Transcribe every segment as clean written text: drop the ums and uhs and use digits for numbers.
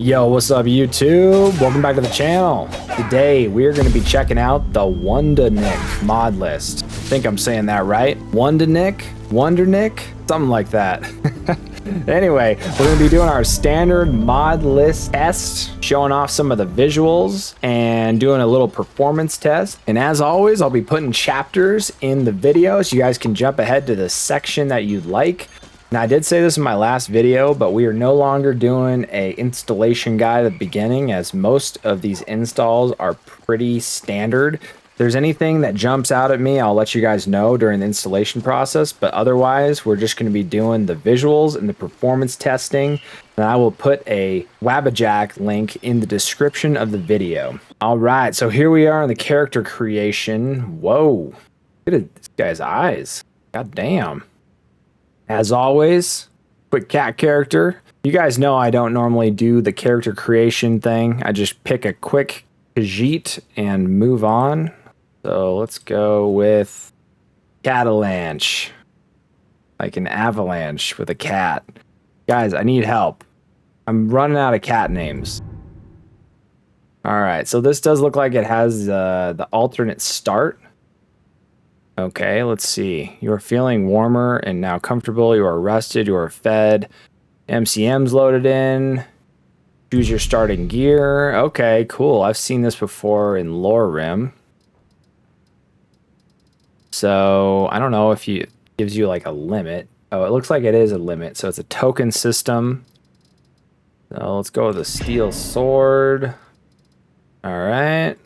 Yo, what's up YouTube? Welcome back to the channel. Today we're going to be checking out the Wunduniik mod list. I think I'm saying that right. Wunduniik? Something like that. Anyway, we're going to be doing our standard mod list test, showing off some of the visuals and doing a little performance test. And as always, I'll be putting chapters in the video so you guys can jump ahead to the section that you'd like. Now, I did say this in my last video, but we are no longer doing a installation guide at the beginning, as most of these installs are pretty standard. If there's anything that jumps out at me, I'll let you guys know during the installation process, but otherwise, we're just going to be doing the visuals and the performance testing, and I will put a Wabbajack link in the description of the video. All right, so here we are in the character creation. Whoa, look at this guy's eyes. God damn. As always, quick cat character. You guys know I don't normally do the character creation thing. I just pick a quick Khajiit and move on. So let's go with Catalanche. Like an avalanche with a cat. Guys, I need help. I'm running out of cat names. Alright, so this does look like it has the alternate start. Okay, let's see. You are feeling warmer and now comfortable. You are rested. You are fed. MCM's loaded in. Choose your starting gear. Okay, cool. I've seen this before in Skyrim. So, I don't know if it gives you like a limit. Oh, it looks like it is a limit. So, it's a token system. So, let's go with a steel sword. All right.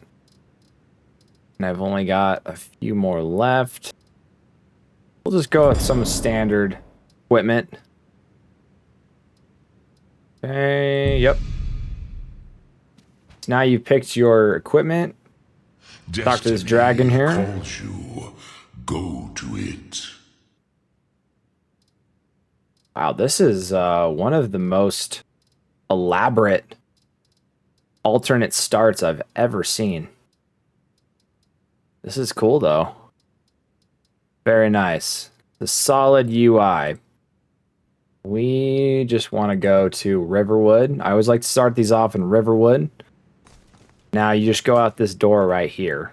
And I've only got a few more left. We'll just go with some standard equipment. Okay, yep. So now you've picked your equipment. Talk to this dragon here. Calls you. Go to it. Wow, this is one of the most elaborate alternate starts I've ever seen. This is cool, though. Very nice. The solid UI. We just want to go to Riverwood. I always like to start these off in Riverwood. Now you just go out this door right here,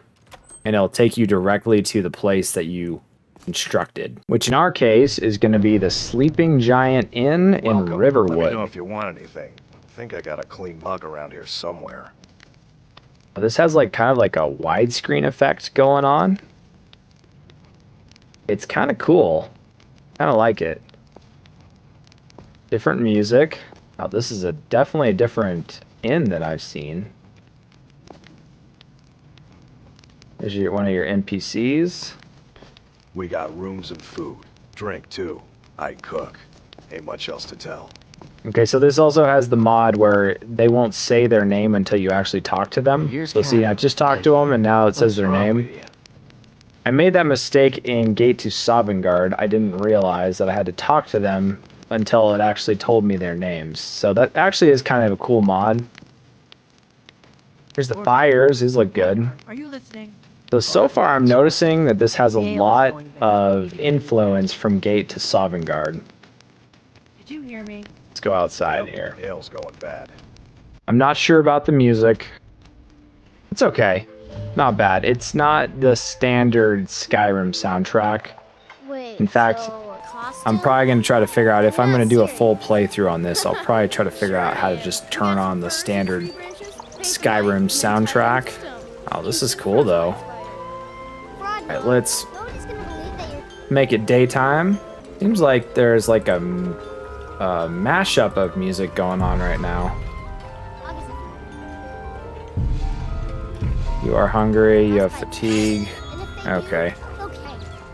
and it'll take you directly to the place that you constructed, which in our case is going to be the Sleeping Giant Inn in Riverwood. Let me know if you want anything. I think I got a clean mug around here somewhere. This has like kind of like a widescreen effect going on. It's kind of cool. Kind of like it. Different music. Oh, this is definitely a different inn that I've seen. There's one of your NPCs. We got rooms and food. Drink, too. I cook. Ain't much else to tell. Okay, so this also has the mod where they won't say their name until you actually talk to them. So see, I just talked to them and now it says their name. I made that mistake in Gate to Sovngarde. I didn't realize that I had to talk to them until it actually told me their names. So that actually is kind of a cool mod. Here's the fires. These look good. Are you listening? So far I'm noticing that this has a lot of influence from Gate to Sovngarde. Did you hear me? Let's go outside here. Ale's going bad. I'm not sure about the music. It's okay. Not bad. It's not the standard Skyrim soundtrack. In fact, I'm probably going to try to figure out if I'm going to do a full playthrough on this. I'll probably try to figure out how to just turn on the standard Skyrim soundtrack. Oh, this is cool though. Alright, let's make it daytime. Seems like there's like a mashup of music going on right now. You are hungry, you have fatigue. Okay.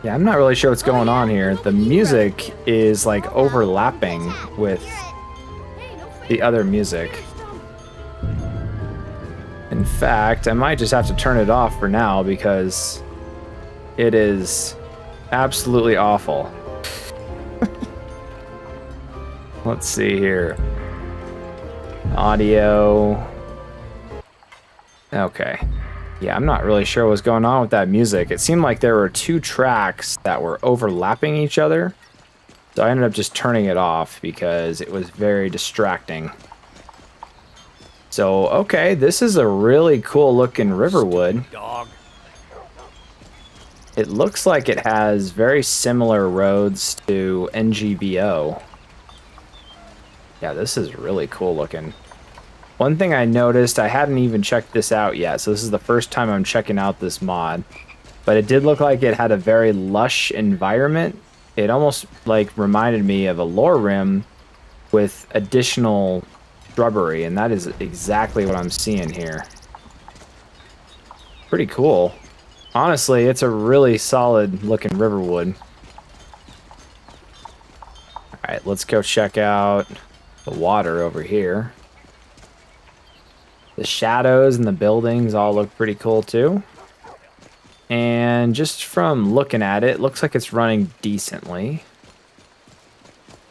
Yeah, I'm not really sure what's going on here. The music is like overlapping with the other music. In fact, I might just have to turn it off for now because it is absolutely awful. Let's see here. Audio. Okay. Yeah, I'm not really sure what's going on with that music. It seemed like there were two tracks that were overlapping each other. So I ended up just turning it off because it was very distracting. So, okay, this is a really cool looking Riverwood. Dog. It looks like it has very similar roads to NGBO. Yeah, this is really cool looking. One thing I noticed, I hadn't even checked this out yet, so this is the first time I'm checking out this mod. But it did look like it had a very lush environment. It almost like reminded me of a lore rim with additional shrubbery, and that is exactly what I'm seeing here. Pretty cool. Honestly, it's a really solid looking Riverwood. Alright, let's go check out the water over here. The shadows and the buildings all look pretty cool too. And just from looking at it, looks like it's running decently.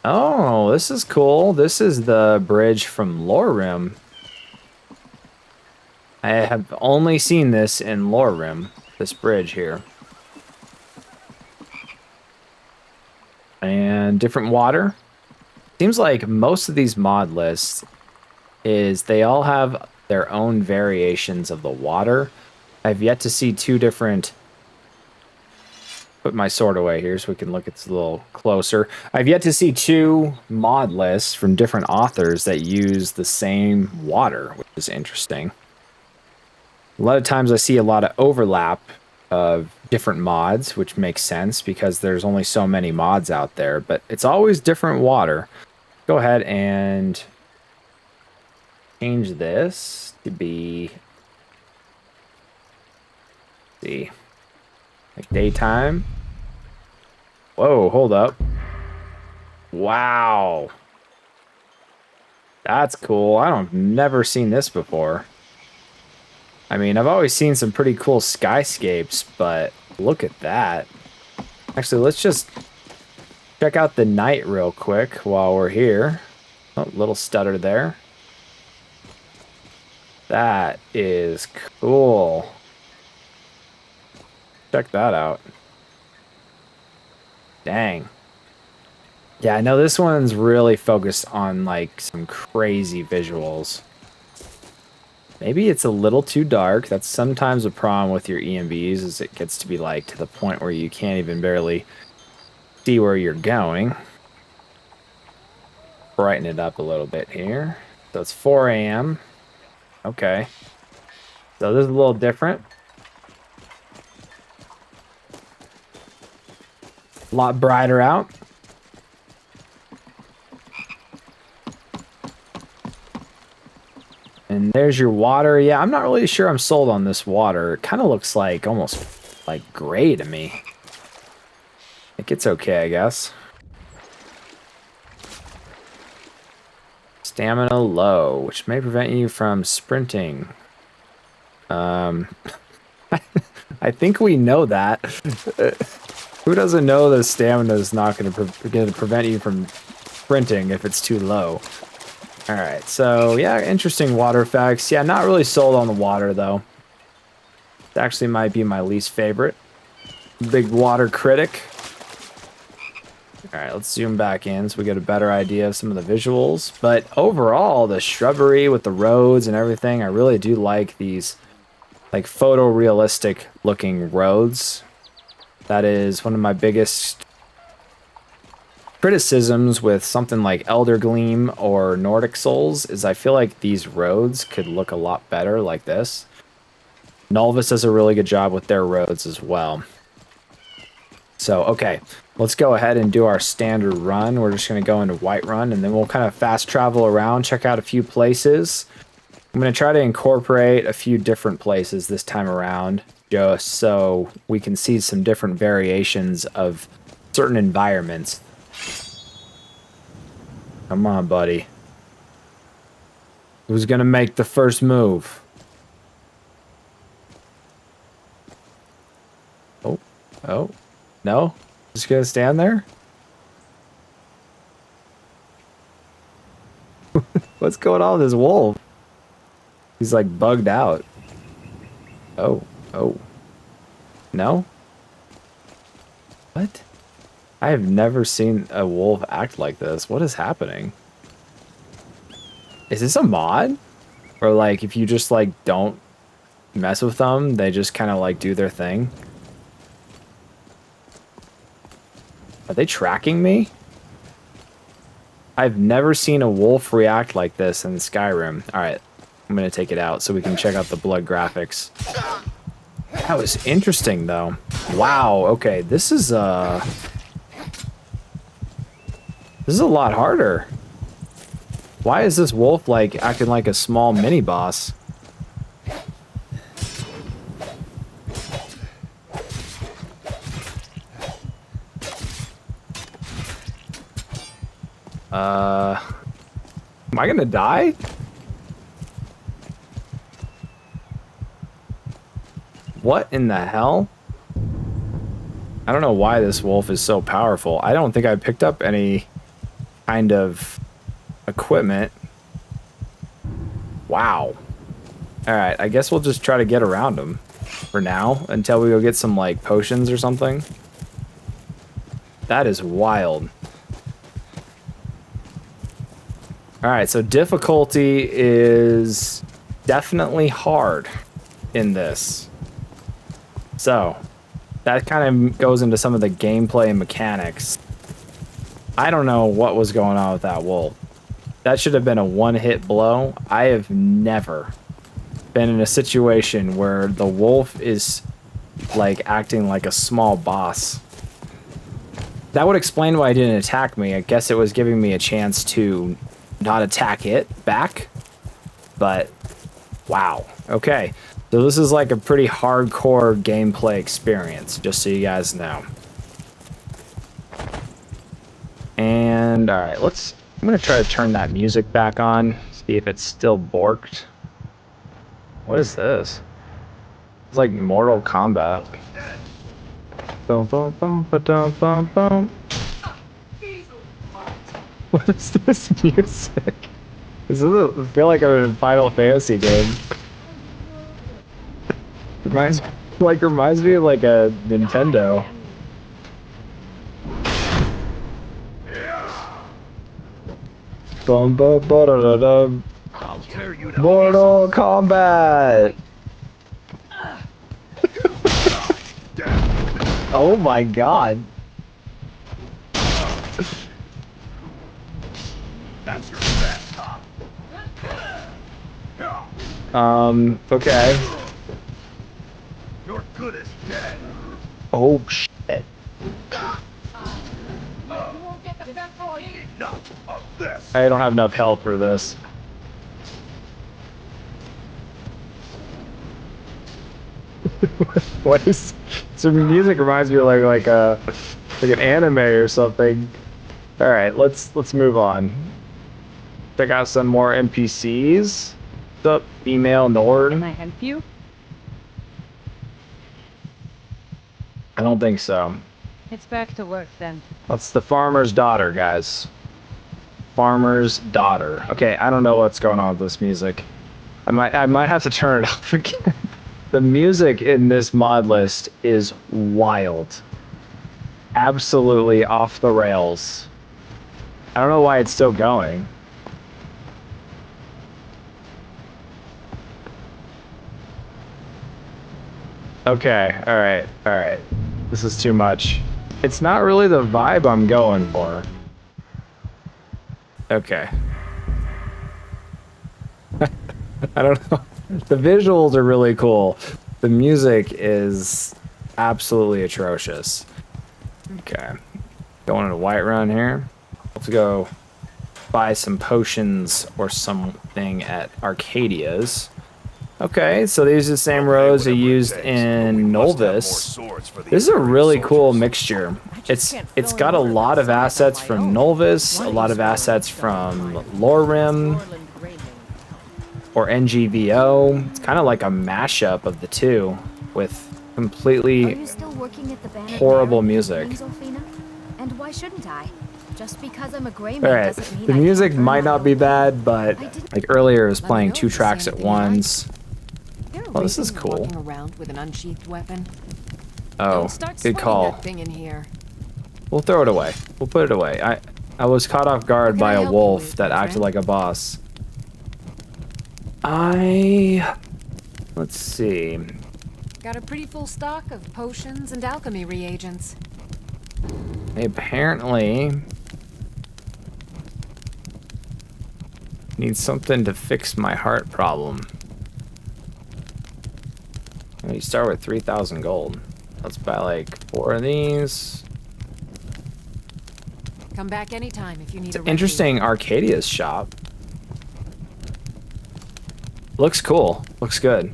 Oh, this is cool. This is the bridge from Lorerim. I have only seen this in Lorerim, this bridge here. And different water. Seems like most of these mod lists is they all have their own variations of the water. I've yet to see two different... Put my sword away here so we can look at this a little closer. I've yet to see two mod lists from different authors that use the same water, which is interesting. A lot of times I see a lot of overlap of different mods, which makes sense because there's only so many mods out there, but it's always different water. Go ahead and change this to be, let's see, like daytime. Whoa, hold up. Wow. That's cool. I've never seen this before. I mean, I've always seen some pretty cool skyscapes, but look at that. Actually, let's just check out the night real quick while we're here. Oh, little stutter there. That is cool. Check that out. Dang. Yeah, I know this one's really focused on like some crazy visuals. Maybe it's a little too dark. That's sometimes a problem with your EMBs, is it gets to be like to the point where you can't even barely see where you're going. Brighten it up a little bit here. So it's 4 a.m. Okay. So this is a little different. A lot brighter out. And there's your water. Yeah, I'm not really sure I'm sold on this water. It kind of looks like almost like gray to me. Like it's okay, I guess. Stamina low, which may prevent you from sprinting. I think we know that. Who doesn't know that stamina is not going to prevent you from sprinting if it's too low? All right, so yeah, interesting water effects. Yeah, not really sold on the water though. It actually might be my least favorite. Big water critic. All right, let's zoom back in so we get a better idea of some of the visuals. But overall, the shrubbery with the roads and everything, I really do like these like photorealistic looking roads. That is one of my biggest criticisms with something like Elder Gleam or Nordic Souls is I feel like these roads could look a lot better like this. Nulvis does a really good job with their roads as well. So, okay, let's go ahead and do our standard run. We're just going to go into Whiterun, and then we'll kind of fast travel around, check out a few places. I'm going to try to incorporate a few different places this time around, just so we can see some different variations of certain environments. Come on, buddy. Who's going to make the first move? Oh. No? Just gonna stand there? What's going on with this wolf? He's like bugged out. Oh. No? What? I have never seen a wolf act like this. What is happening? Is this a mod? Or like if you just like don't mess with them, they just kind of like do their thing. Are they tracking me? I've never seen a wolf react like this in Skyrim. All right, I'm gonna take it out so we can check out the blood graphics. That was interesting though. Wow, okay, this is a lot harder. Why is this wolf like acting like a small mini boss? Am I gonna die? What in the hell? I don't know why this wolf is so powerful. I don't think I picked up any kind of equipment. Wow. Alright, I guess we'll just try to get around him for now until we go get some like potions or something. That is wild. Alright, so difficulty is definitely hard in this. So, that kind of goes into some of the gameplay mechanics. I don't know what was going on with that wolf. That should have been a one-hit blow. I have never been in a situation where the wolf is like acting like a small boss. That would explain why it didn't attack me. I guess it was giving me a chance to not attack it back. But wow. Okay. So this is like a pretty hardcore gameplay experience, just so you guys know. And all right, I'm gonna try to turn that music back on, see if it's still borked. What is this? It's like Mortal Kombat. Boom, boom, boom, ba-dum, bum, bum. What is this music? I feel like I'm in a Final Fantasy game. Reminds me of like a Nintendo. Bum, bum, ba-da-da-dum. Mortal Kombat! Oh my god. That's your best, huh? Okay. You're good as dead. Oh shit. Enough of this. I don't have enough health for this. What is... So music reminds me of like an anime or something. All right, let's move on. Check out some more NPCs. What's up, female Nord? Can I help you? I don't think so. It's back to work then. That's the farmer's daughter, guys. Farmer's daughter. Okay, I don't know what's going on with this music. I might have to turn it off again. The music in this mod list is wild. Absolutely off the rails. I don't know why it's still going. Okay, alright. This is too much. It's not really the vibe I'm going for. Okay. I don't know. The visuals are really cool. The music is absolutely atrocious. Okay. Going into Whiterun here. Let's go buy some potions or something at Arcadia's. Okay, so these are the same roads I used in Nolvis. This is a really cool mixture. It's got a lot of assets from Nolvis, a lot of assets from Lorim or NGVO. It's kind of like a mashup of the two with completely horrible music. And why shouldn't I? Just because I'm a gray man Alright, doesn't mean the I music can't might earn not my be own bad, but like earlier it was playing two tracks at once. Oh, this is cool. Walking around with an unsheathed weapon. Oh, Don't start good swinging call. that thing in here. We'll throw it away. We'll put it away. I was caught off guard How can by I a help you, wolf Wade, that acted friend? like a boss. Let's see. Got a pretty full stock of potions and alchemy reagents. I apparently need something to fix my heart problem. You start with 3,000 gold. Let's buy like 4 of these. Come back anytime if you need a remedy. Interesting Arcadia's shop. Looks cool. Looks good.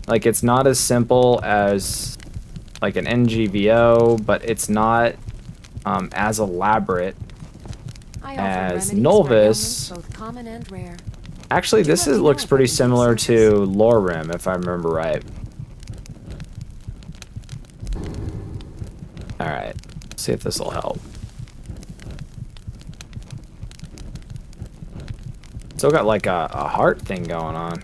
Like, it's not as simple as like an NGVO, but it's not as elaborate as Nolvis. Both common and rare. Actually, this looks pretty similar to Lorim, if I remember right. Alright, see if this will help. Still got like a heart thing going on.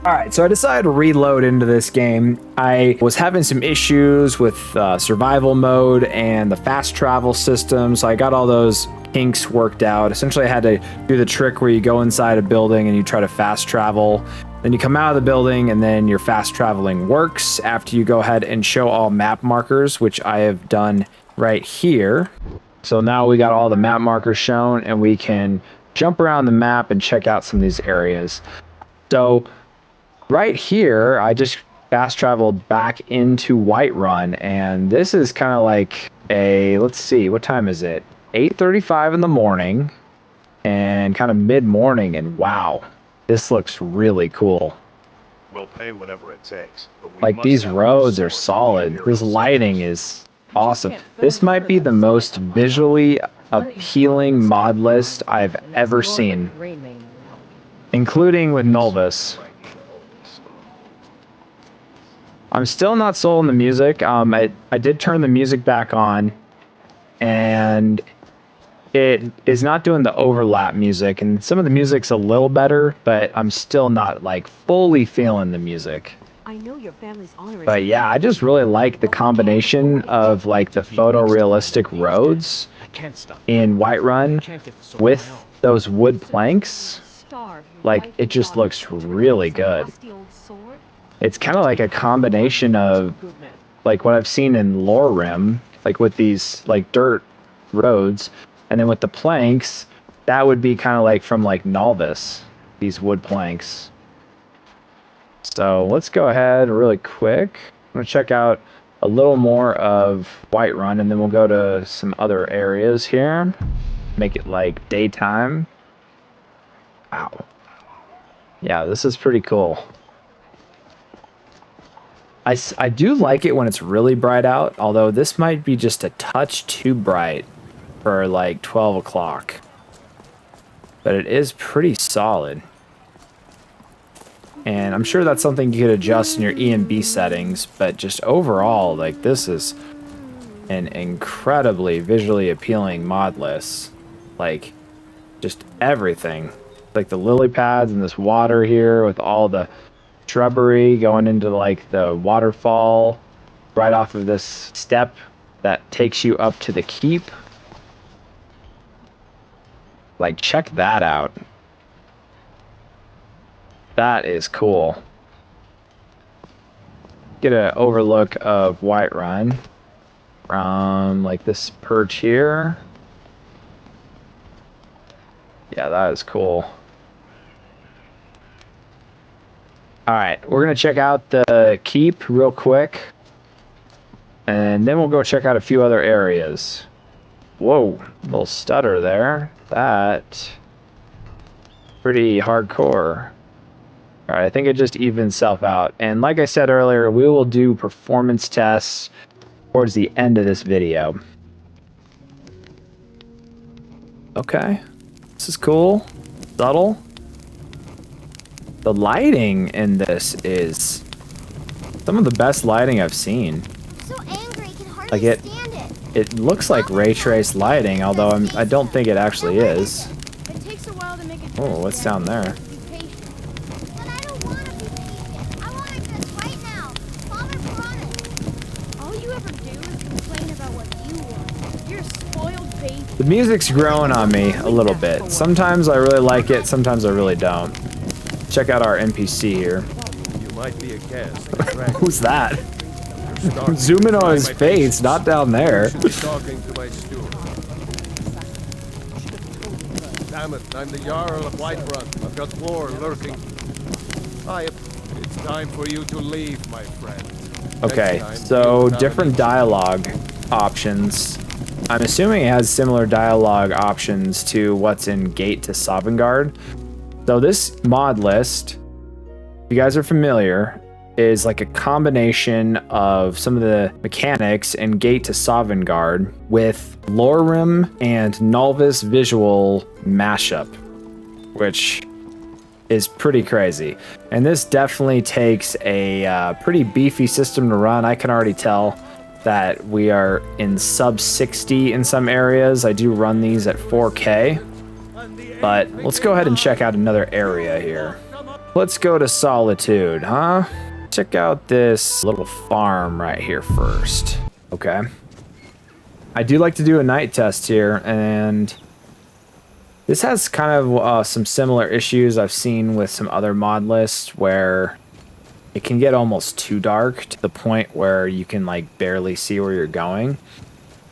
Alright, so I decided to reload into this game. I was having some issues with survival mode and the fast travel system, so I got all those kinks worked out. Essentially, I had to do the trick where you go inside a building and you try to fast travel. Then you come out of the building and then your fast traveling works after you go ahead and show all map markers, which I have done right here. So now we got all the map markers shown and we can jump around the map and check out some of these areas. So right here, I just fast traveled back into Whiterun, and this is kind of like a, let's see, what time is it? 8:35 in the morning, and kind of mid-morning, and wow, this looks really cool. We'll pay whatever it takes. But we Like, must these have roads are resources solid. near This us. lighting is awesome. This might be the most visually appealing mod list I've ever seen, including with Nolvis. I'm still not sold on the music. I did turn the music back on, and it is not doing the overlap music, and some of the music's a little better, but I'm still not like fully feeling the music. I know your family's honor is. But yeah, I just really like the combination of like the photorealistic roads in Whiterun with those wood planks. Like, it just looks really good. It's kind of like a combination of like what I've seen in Lorim, like with these like dirt roads, and then with the planks, that would be kind of like from like Nolvis, these wood planks. So let's go ahead really quick. I'm gonna check out a little more of Whiterun, and then we'll go to some other areas here. Make it like daytime. Wow. Yeah, this is pretty cool. I do like it when it's really bright out, although this might be just a touch too bright for like 12 o'clock. But it is pretty solid. And I'm sure that's something you could adjust in your EMB settings, but just overall, like, this is an incredibly visually appealing mod list. Like, just everything. Like the lily pads and this water here with all the shrubbery going into like the waterfall right off of this step that takes you up to the keep. Like, check that out. That is cool. Get an overlook of Whiterun from like this perch here. Yeah, that is cool. Alright, we're going to check out the keep real quick. And then we'll go check out a few other areas. Whoa, little stutter there. That pretty hardcore. Alright, I think it just evens itself out. And like I said earlier, we will do performance tests towards the end of this video. Okay. This is cool. Subtle. The lighting in this is some of the best lighting I've seen. So angry, I can hardly Like, stand it. it looks like ray trace lighting, although I don't think it actually is. It takes a while to make it. Oh, what's down there? Be patient. But I don't want to be patient. I want this right now. Father promised. All you ever do is complain about what you want. You're a spoiled baby. The music's growing on me a little bit. Sometimes I really like it, sometimes I really don't. Check out our NPC here. You might be a guest. Who's that? Zoom in on his face, not down there. Talking to my steward. Damn it, I'm the Jarl of Whiterun. I've got war lurking. It's time for you to leave, my friend. Okay, so different dialogue options. I'm assuming it has similar dialogue options to what's in Gate to Sovngarde. So this mod list, if you guys are familiar, is like a combination of some of the mechanics in Gate to Sovngarde with Lorim and Nulvis visual mashup, which is pretty crazy. And this definitely takes a pretty beefy system to run. I can already tell that we are in sub 60 in some areas. I do run these at 4K, but let's go ahead and check out another area here. Let's go to Solitude, huh? Check out this little farm right here first. Okay. I do like to do a night test here, and this has kind of some similar issues I've seen with some other mod lists where it can get almost too dark to the point where you can like barely see where you're going.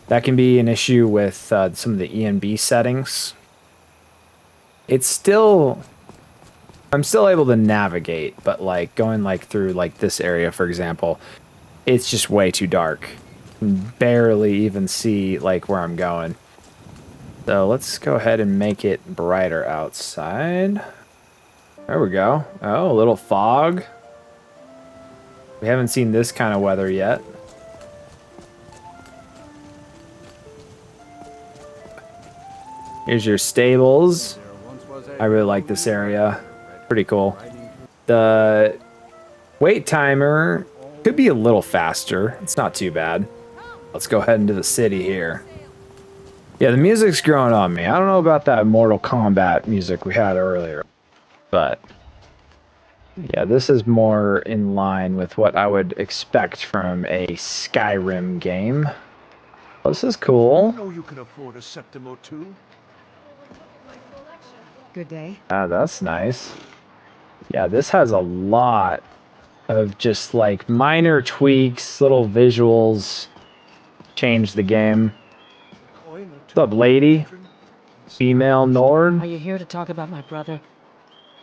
That can be an issue with some of the ENB settings. I'm still able to navigate, but like going like through like this area, for example, it's just way too dark. Barely even see like where I'm going. So let's go ahead and make it brighter outside. There we go. Oh, a little fog. We haven't seen this kind of weather yet. Here's your stables. I really like this area. Pretty cool. The wait timer could be a little faster. It's not too bad. Let's go ahead into the city here. Yeah, the music's growing on me. I don't know about that Mortal Kombat music we had earlier, but yeah, this is more in line with what I would expect from a Skyrim game. Oh, this is cool. I know you can afford a septim or two. Good day. Ah, that's nice. Yeah, this has a lot of just like minor tweaks, little visuals. Change the game. What's up, lady? Female Nord? Are you here to talk about my brother?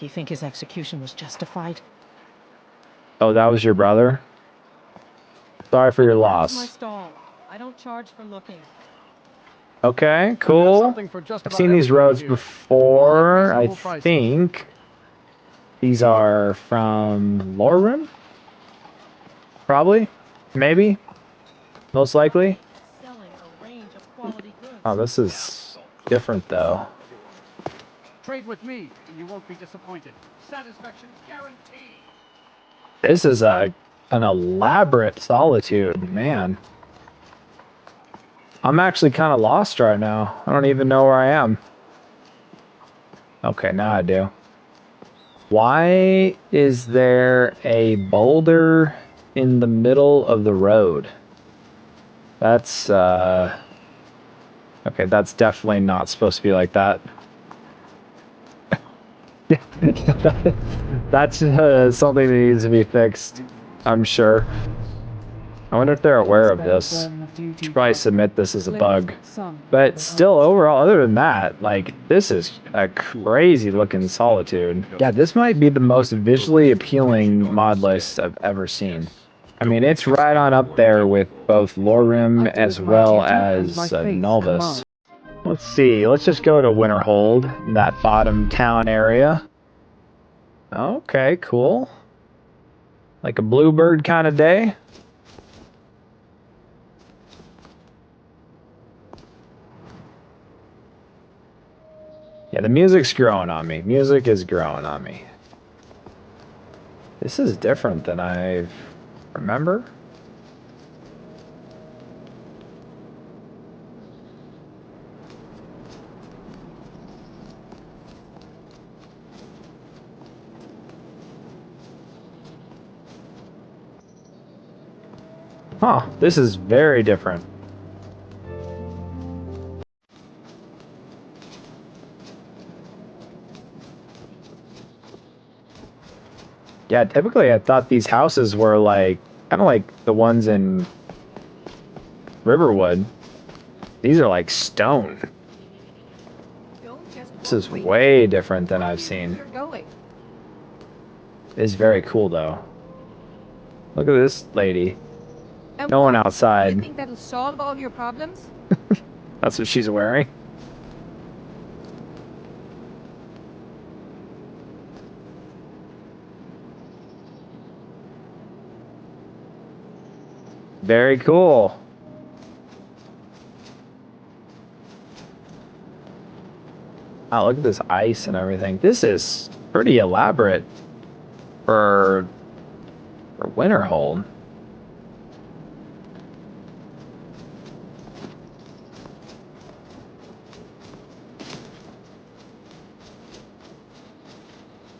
Do you think his execution was justified? Oh, that was your brother? Sorry for your My loss. stall. I don't charge for looking. Okay, cool. I've seen these roads before, I think. These are from Lorim? Probably? Maybe? Most likely? Selling a range of quality goods. Oh, this is different though. Trade with me, and you won't be disappointed. Satisfaction guaranteed. This is an elaborate Solitude, man. I'm actually kind of lost right now. I don't even know where I am. Okay, now I do. Why is there a boulder in the middle of the road? That's, okay, that's definitely not supposed to be like that. That's something that needs to be fixed, I'm sure. I wonder if they're aware of this. Should probably submit this as a bug. But still, overall, other than that, like, this is a crazy looking Solitude. Yeah, this might be the most visually appealing mod list I've ever seen. I mean, it's right on up there with both Lorim as well as Nulvis. Let's see, let's just go to Winterhold, in that bottom town area. Okay, cool. Like a bluebird kind of day. Yeah, the music's growing on me. Music is growing on me. This is different than I remember. Huh, this is very different. Yeah, typically I thought these houses were like kind of like the ones in Riverwood. These are like stone. This is way different than I've seen. It's very cool though. Look at this lady. No one outside. You think that'll solve all your problems? That's what she's wearing. Very cool. Wow, look at this ice and everything. This is pretty elaborate for Winterhold.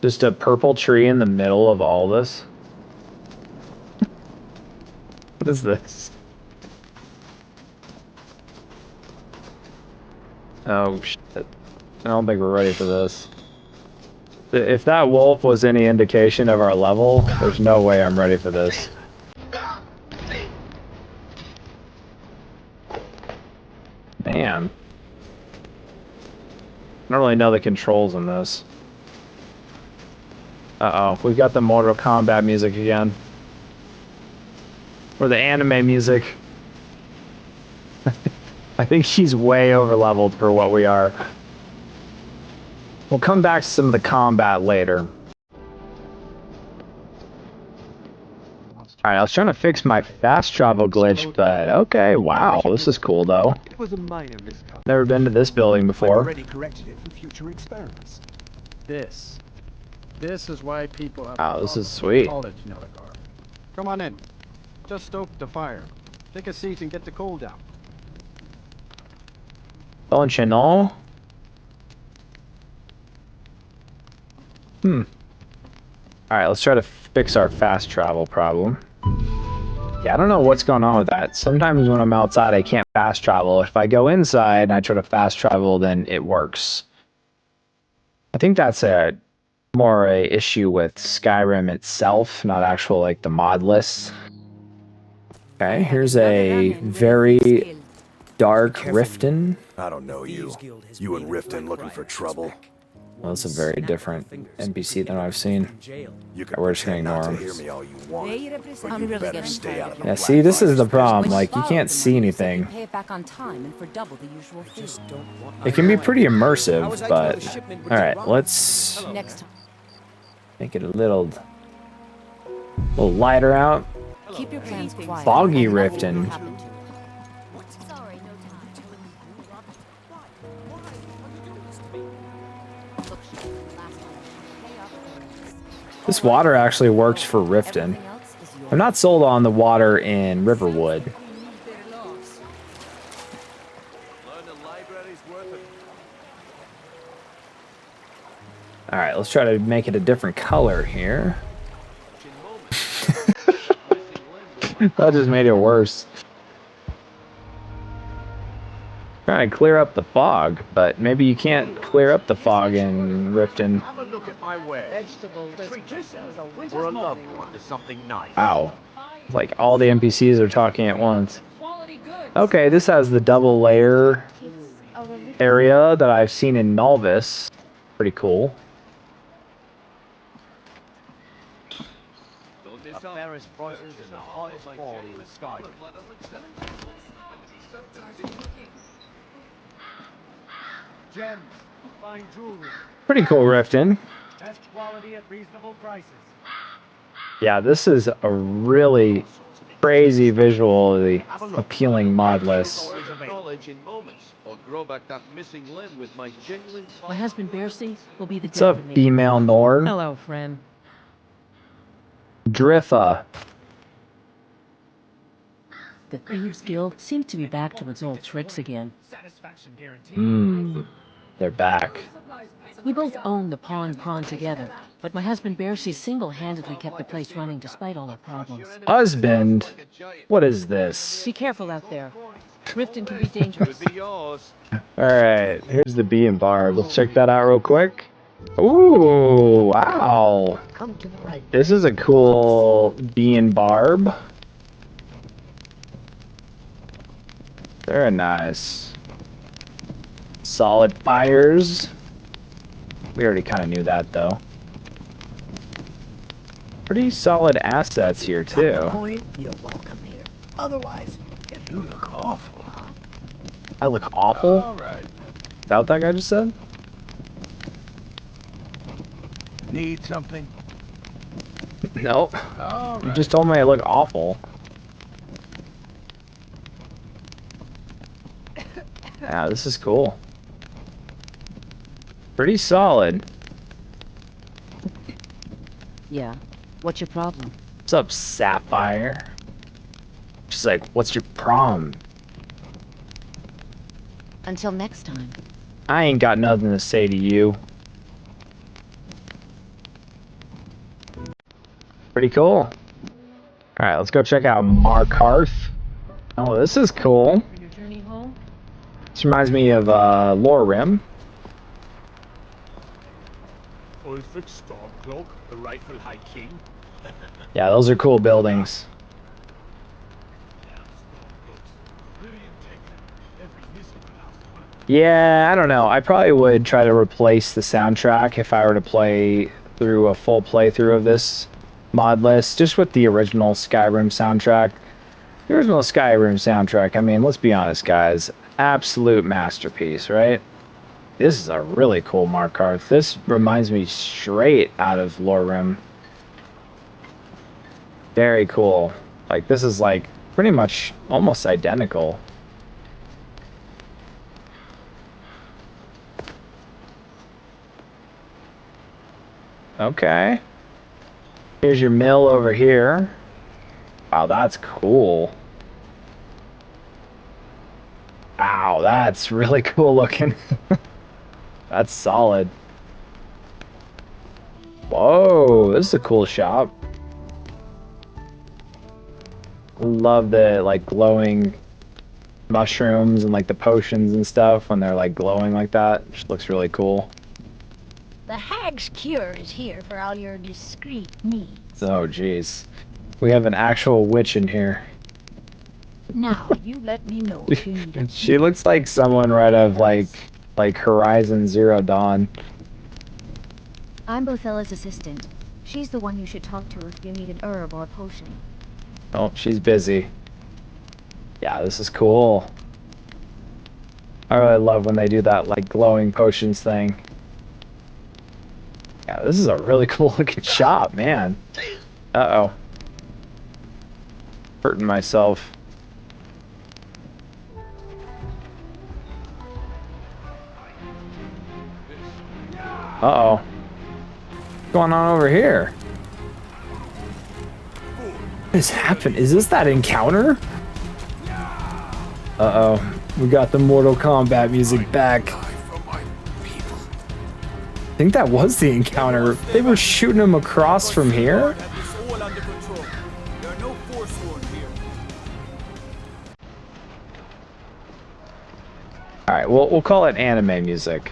Just a purple tree in the middle of all this. What is this? Oh shit. I don't think we're ready for this. If that wolf was any indication of our level, there's no way I'm ready for this. Man. I don't really know the controls in this. Uh-oh, we've got the Mortal Kombat music again. Or the anime music. I think she's way over leveled for what we are. We'll come back to some of the combat later. Alright, I was trying to fix my fast travel glitch, but okay, wow, this is cool though. It was a minor miscount. Never been to this building before. I've already corrected it for future experiments. This is why people have Wow, this is sweet. college Nelagar. Come on in. Just stoke the fire. Take a seat and get the coal down. Don't you know? Alright, let's try to fix our fast travel problem. Yeah, I don't know what's going on with that. Sometimes when I'm outside, I can't fast travel. If I go inside and I try to fast travel, then it works. I think that's more a issue with Skyrim itself, not actual like the mod list. Okay, here's a very dark Riften. I don't know you. You and Riften looking for trouble? Well, that's a very different NPC than I've seen. You can We're just gonna ignore him. hear me all you want, but you better stay out of the Yeah, see, this is the problem. Like, you can't see anything. Pay it back on time and for double the usual fee. It can be pretty immersive, but... Alright, let's Next time, make it a little lighter out. keep your plans quiet. Foggy and nothing will Riften. happen to you. Sorry, no time. Look, last time, pay off the rest. This water actually works for Riften. Everything else is yours. I'm not sold on the water in Riverwood. Alright, let's try to make it a different color here. That just made it worse. Trying to clear up the fog, but maybe you can't clear up the fog in Riften. Have a look at my wares. Treat yourself. Or a loved one to something nice. Wow. Like all the NPCs are talking at once. Okay, this has the double layer area that I've seen in Nulvis. Pretty cool. Fairest prices and the highest quality in Skyrim. Gems, fine jewelry, Pretty cool Riften. best quality at reasonable prices. Yeah, this is a really crazy visually appealing mod list. Knowledge in moments, or grow back that missing limb with my genuine. My husband Bercy will be the What's up, death of me. female Norn? Hello, friend. Driffa. The Thieves Guild seems to be back to its old tricks again. Satisfaction guaranteed. They're back. We both own the pawn together, but my husband Bercy single-handedly kept the place running despite all our problems. Husband? What is this? Be careful out there. Riften can be dangerous. Be yours. Alright, here's the bee and barb. Let's check that out real quick. Ooh, wow. Come to the right. This is a cool bee and barb. Very nice. Solid fires. We already kind of knew that, though. Pretty solid assets here, too. Point, you're welcome here. Otherwise, You look awful. I look awful? All right. Is that what that guy just said? Need something? Nope. All You right. just told me I look awful. Yeah, this is cool. Pretty solid. Yeah. What's your problem? What's up, Sapphire? She's like, what's your problem? Until next time. I ain't got nothing to say to you. Pretty cool. Alright, let's go check out Markarth. Oh, this is cool. For your journey home? This reminds me of Lorim. Ulfric Stormcloak, the rightful High King. Yeah, those are cool buildings. Yeah, I don't know. I probably would try to replace the soundtrack if I were to play through a full playthrough of this mod list, just with the original Skyrim soundtrack. The original Skyrim soundtrack, I mean, let's be honest, guys. Absolute masterpiece, right? This is a really cool Markarth. This reminds me straight out of Lorim. Very cool. Like, this is like pretty much almost identical. Okay. Here's your mill over here. Wow, that's cool. Wow, that's really cool looking. That's solid. Whoa, this is a cool shop. Love the like glowing mushrooms and like the potions and stuff when they're like glowing like that. Just looks really cool. The Hag's Cure is here for all your discreet needs. Oh jeez. We have an actual witch in here. Now, you let me know if you need She looks like someone right out of like Horizon Zero Dawn. I'm Bothella's assistant. She's the one you should talk to if you need an herb or a potion. Oh, she's busy. Yeah, this is cool. I really love when they do that like glowing potions thing. Yeah, this is a really cool looking shop, man. Uh-oh. Hurting myself. Uh-oh. What's going on over here? What has happened? Is this that encounter? Uh-oh. We got the Mortal Kombat music back. I think that was the encounter. They were shooting him across from here? Alright, we'll call it anime music.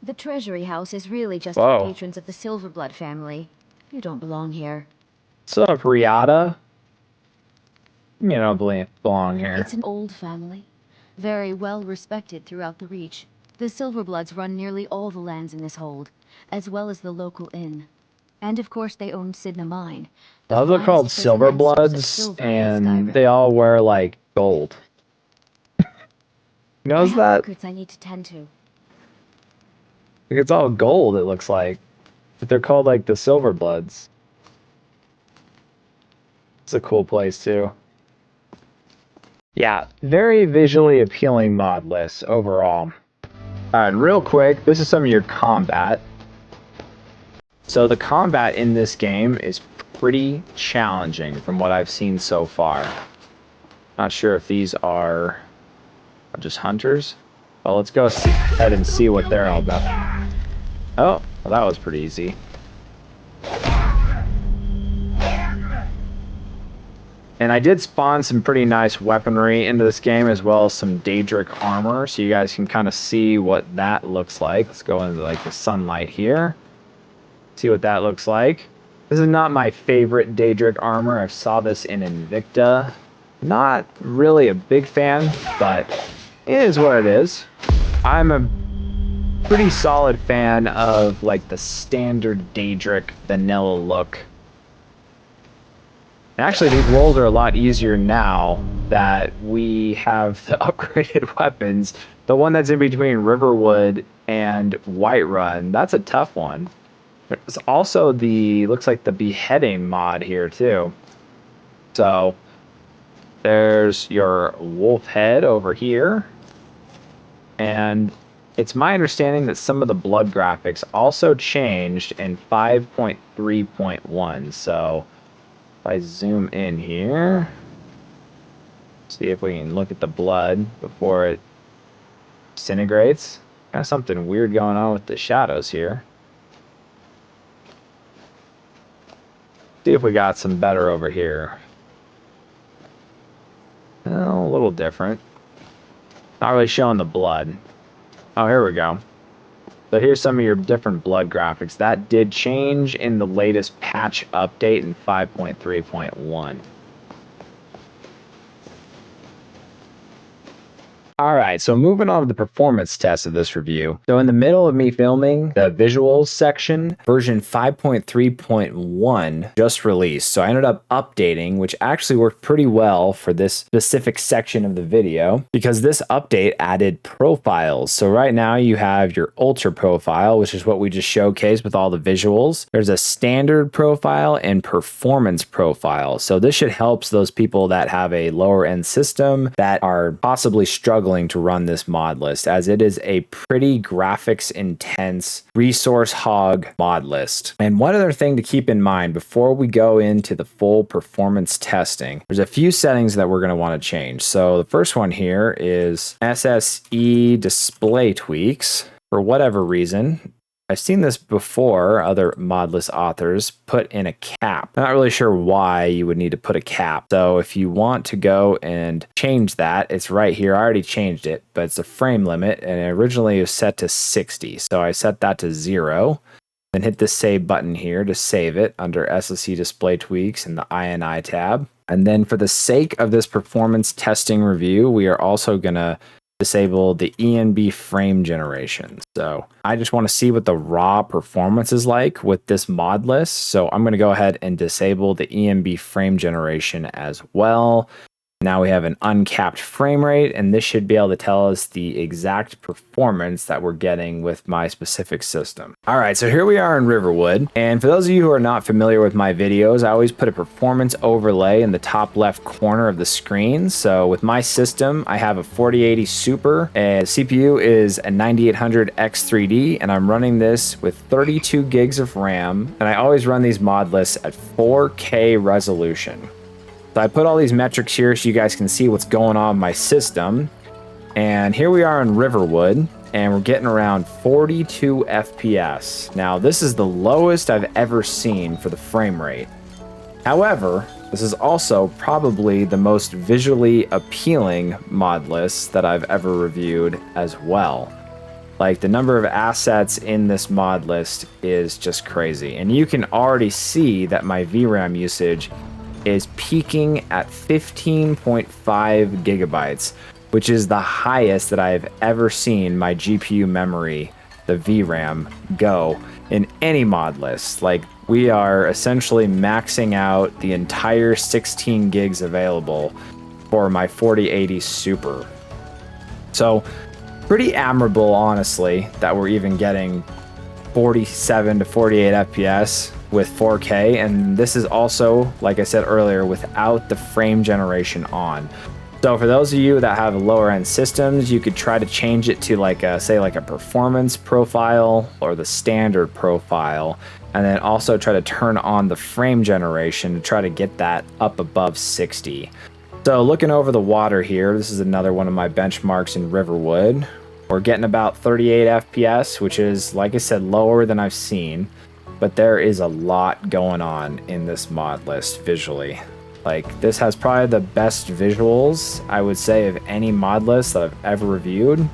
The Treasury House is really just Whoa. for patrons of the Silverblood family. You don't belong here. What's up, Riata? You don't belong here. It's an old family. Very well respected throughout the Reach. The Silverbloods run nearly all the lands in this hold, as well as the local inn. And of course they own Sidna Mine. the Those are finest called prison and source of Silverbloods, silver in and Skyrim. they all wear, like, gold. I Knows have that? records I need to tend to. Like, it's all gold, it looks like. But they're called, like, the Silverbloods. It's a cool place, too. Yeah, very visually appealing mod list overall. Alright, real quick, this is some of your combat. So the combat in this game is pretty challenging from what I've seen so far. Not sure if these are just hunters. Well, let's go ahead and see what they're all about. Oh, well, that was pretty easy. And I did spawn some pretty nice weaponry into this game, as well as some Daedric armor, so you guys can kind of see what that looks like. Let's go into like the sunlight here. See what that looks like. This is not my favorite Daedric armor. I saw this in Invicta. Not really a big fan, but it is what it is. I'm a pretty solid fan of like the standard Daedric vanilla look. Actually, these rolls are a lot easier now that we have the upgraded weapons. The one that's in between Riverwood and Whiterun, that's a tough one. There's also the, looks like the beheading mod here too. So there's your wolf head over here. And it's my understanding that some of the blood graphics also changed in 5.3.1. So if I zoom in here, see if we can look at the blood before it disintegrates. Got something weird going on with the shadows here. See if we got some better over here. Well, a little different. Not really showing the blood. Oh, here we go. So here's some of your different blood graphics. That did change in the latest patch update in 5.3.1. All right, so moving on to the performance test of this review. So in the middle of me filming, the visuals section, version 5.3.1 just released. So I ended up updating, which actually worked pretty well for this specific section of the video, because this update added profiles. So right now you have your ultra profile, which is what we just showcased with all the visuals. There's a standard profile and performance profile. So this should help those people that have a lower end system that are possibly struggling to run this mod list, as it is a pretty graphics intense resource hog mod list. And one other thing to keep in mind before we go into the full performance testing, there's a few settings that we're going to want to change. So the first one here is SSE display tweaks. For whatever reason, I've seen this before, other modless authors put in a cap. I'm not really sure why you would need to put a cap. So if you want to go and change that, it's right here. I already changed it, but it's a frame limit, and it originally was set to 60. So I set that to 0. Then hit the save button here to save it under SSE display tweaks in the INI tab. And then for the sake of this performance testing review, we are also going to disable the ENB frame generation. So I just want to see what the raw performance is like with this mod list. So I'm going to go ahead and disable the ENB frame generation as well. Now we have an uncapped frame rate, and this should be able to tell us the exact performance that we're getting with my specific system. All right, so here we are in Riverwood. And for those of you who are not familiar with my videos, I always put a performance overlay in the top left corner of the screen. So with my system, I have a 4080 Super, and CPU is a 9800 X3D, and I'm running this with 32 gigs of RAM. And I always run these mod lists at 4K resolution. So I put all these metrics here so you guys can see what's going on in my system. And here we are in Riverwood, and we're getting around 42 FPS. Now, this is the lowest I've ever seen for the frame rate. However, this is also probably the most visually appealing mod list that I've ever reviewed as well. Like, the number of assets in this mod list is just crazy. And you can already see that my VRAM usage is peaking at 15.5 gigabytes, which is the highest that I've ever seen my GPU memory, the VRAM, go in any mod list. Like, we are essentially maxing out the entire 16 gigs available for my 4080 Super. So pretty admirable, honestly, that we're even getting 47 to 48 FPS with 4K, and this is also, like I said earlier, without the frame generation on. So for those of you that have lower end systems, you could try to change it to like a, say like a performance profile or the standard profile, and then also try to turn on the frame generation to try to get that up above 60. So looking over the water here, this is another one of my benchmarks in Riverwood. We're getting about 38 FPS, which is, like I said, lower than I've seen. But there is a lot going on in this mod list visually. Like, this has probably the best visuals, I would say, of any mod list that I've ever reviewed.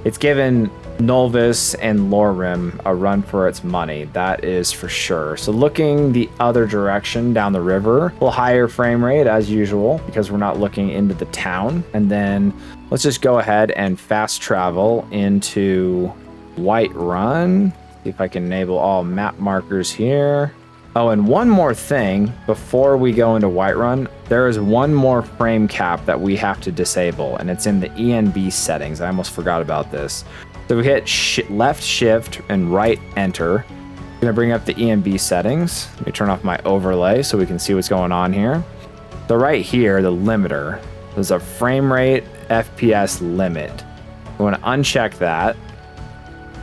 It's given Nulvis and Lorim a run for its money, that is for sure. So looking the other direction down the river, a little higher frame rate as usual, because we're not looking into the town. And then let's just go ahead and fast travel into Whiterun. See if I can enable all map markers here. Oh, and one more thing before we go into Whiterun, there is one more frame cap that we have to disable, and it's in the ENB settings. I almost forgot about this. So we hit left shift and right enter. I'm gonna bring up the ENB settings. Let me turn off my overlay so we can see what's going on here. So right here, the limiter, there's a frame rate FPS limit. We want to uncheck that.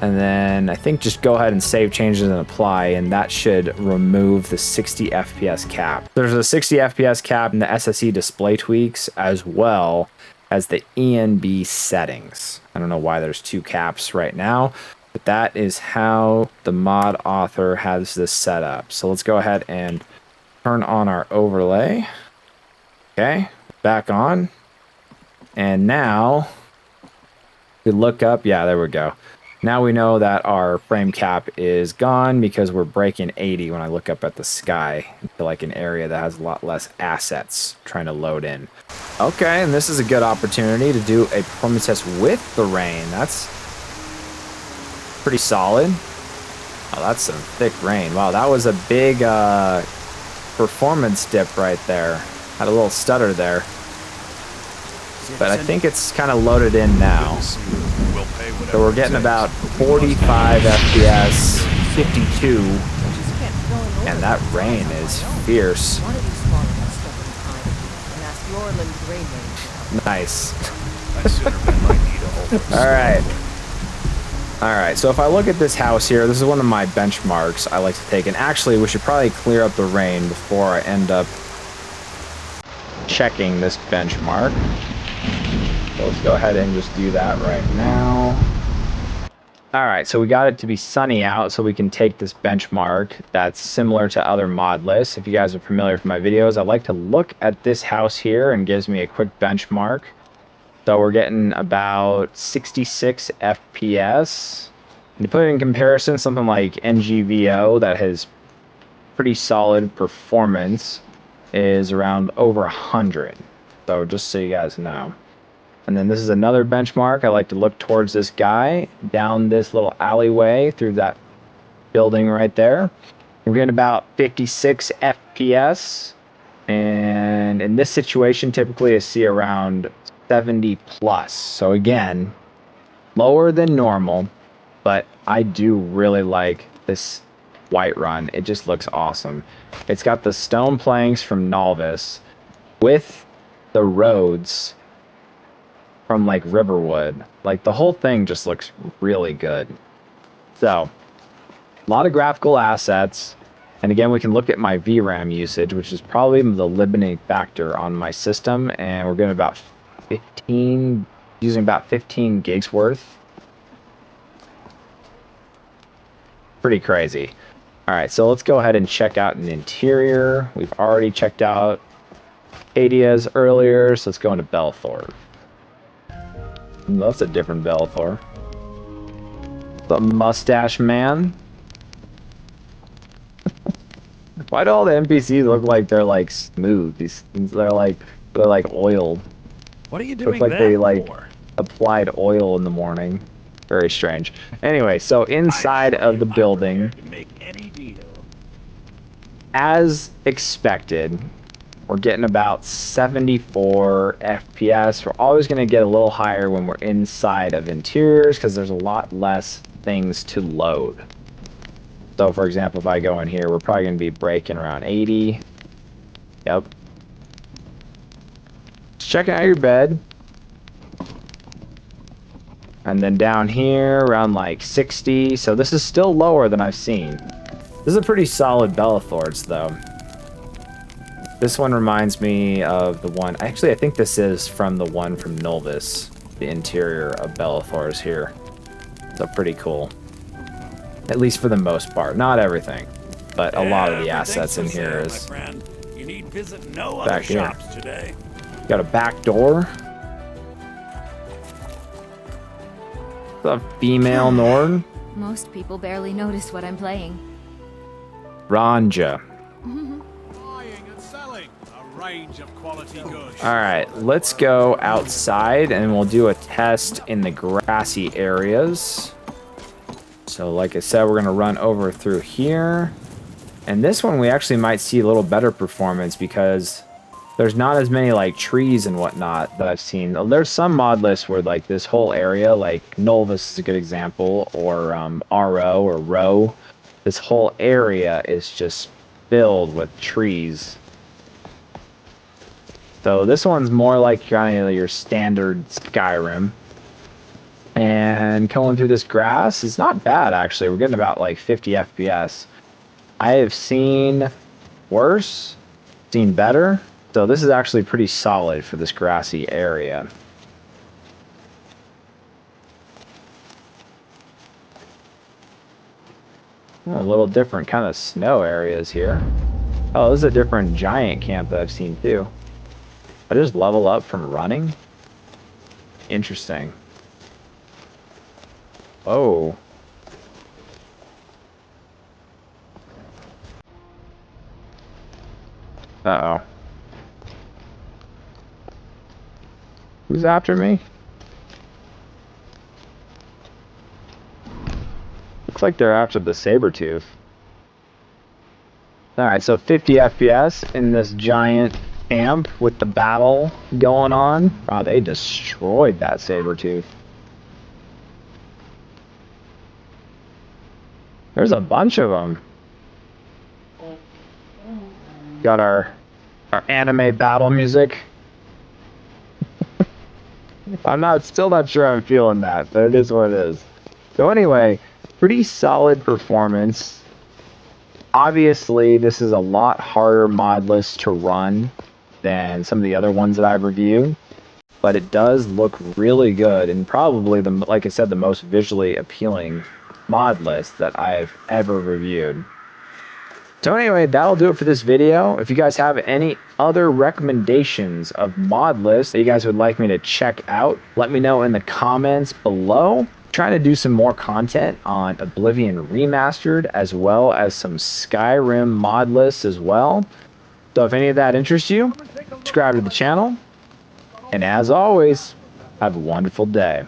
And then I think just go ahead and save changes and apply, and that should remove the 60 FPS cap. There's a 60 FPS cap in the SSE display tweaks as well as the ENB settings. I don't know why there's two caps right now, but that is how the mod author has this set up. So let's go ahead and turn on our overlay. Okay, back on. And now we look up, yeah, there we go. Now we know that our frame cap is gone because we're breaking 80 when I look up at the sky into like an area that has a lot less assets trying to load in. Okay, and this is a good opportunity to do a performance test with the rain. That's pretty solid. Oh, that's some thick rain. Wow, that was a big performance dip right there. Had a little stutter there. But I think it's kind of loaded in now. So we're getting about 45 FPS, 52, and that rain is fierce. Nice. All right, so if I look at this house here, this is one of my benchmarks I like to take, and actually we should probably clear up the rain before I end up checking this benchmark. So let's go ahead and just do that right now. All right, so we got it to be sunny out so we can take this benchmark that's similar to other mod lists. If you guys are familiar with my videos, I like to look at this house here and gives me a quick benchmark. So we're getting about 66 FPS. And to put it in comparison, something like NGVO that has pretty solid performance is around over 100. So just so you guys know. And then this is another benchmark. I like to look towards this guy down this little alleyway through that building right there. We're getting about 56 FPS. And in this situation, typically I see around 70 plus. So again, lower than normal, but I do really like this Whiterun. It just looks awesome. It's got the stone planks from Nulvis with the roads from like Riverwood. Like the whole thing just looks really good. So a lot of graphical assets, and again we can look at my VRAM usage, which is probably the limiting factor on my system, and we're getting about 15, using about 15 gigs worth. Pretty crazy. All right, so let's go ahead and check out an interior. We've already checked out Adia's earlier, so let's go into Belthor. That's a different Belthor. The mustache man. Why do all the NPCs look like they're like smooth? They're like oiled. What are you doing? Looks like they like applied oil in the morning. Very strange. Anyway, so inside of the building, as expected, we're getting about 74 FPS. We're always going to get a little higher when we're inside of interiors because there's a lot less things to load. So for example, if I go in here, we're probably going to be breaking around 80. Yep. Just checking out your bed. And then down here around like 60. So this is still lower than I've seen. This is a pretty solid Bellathor's though. This one reminds me of the one, actually I think this is from the one from Nulvis, the interior of Bellathor's here. So pretty cool. At least for the most part, not everything, but a lot of the assets in here is You need visit no Back other here. shops today. Got a back door. The female Nord. Most people barely notice what I'm playing. Ranja. Buying and selling a range of quality goods. All right, let's go outside and we'll do a test in the grassy areas. So like I said, we're gonna run over through here. And this one we actually might see a little better performance because there's not as many like trees and whatnot that I've seen. There's some mod lists where like this whole area, like Nolvis is a good example, or RO or Row. This whole area is just filled with trees. So this one's more like kind of your standard Skyrim. And going through this grass is not bad actually. We're getting about like 50 FPS. I have seen worse, seen better. So this is actually pretty solid for this grassy area. A little different kind of snow areas here. Oh, this is a different giant camp that I've seen too. I just level up from running? Interesting. Oh. Uh-oh. Who's after me? Looks like they're after the saber-tooth. Alright, so 50 FPS in this giant camp with the battle going on. Wow, they destroyed that saber-tooth. There's a bunch of them. Got our anime battle music. Still not sure I'm feeling that, but it is what it is. So anyway, pretty solid performance. Obviously, this is a lot harder mod list to run than some of the other ones that I've reviewed, but it does look really good and probably like I said, the most visually appealing mod list that I've ever reviewed. So anyway, that'll do it for this video. If you guys have any other recommendations of mod lists that you guys would like me to check out, let me know in the comments below. Trying to do some more content on Oblivion Remastered as well as some Skyrim mod lists as well. So if any of that interests you, subscribe to the channel. And as always, have a wonderful day.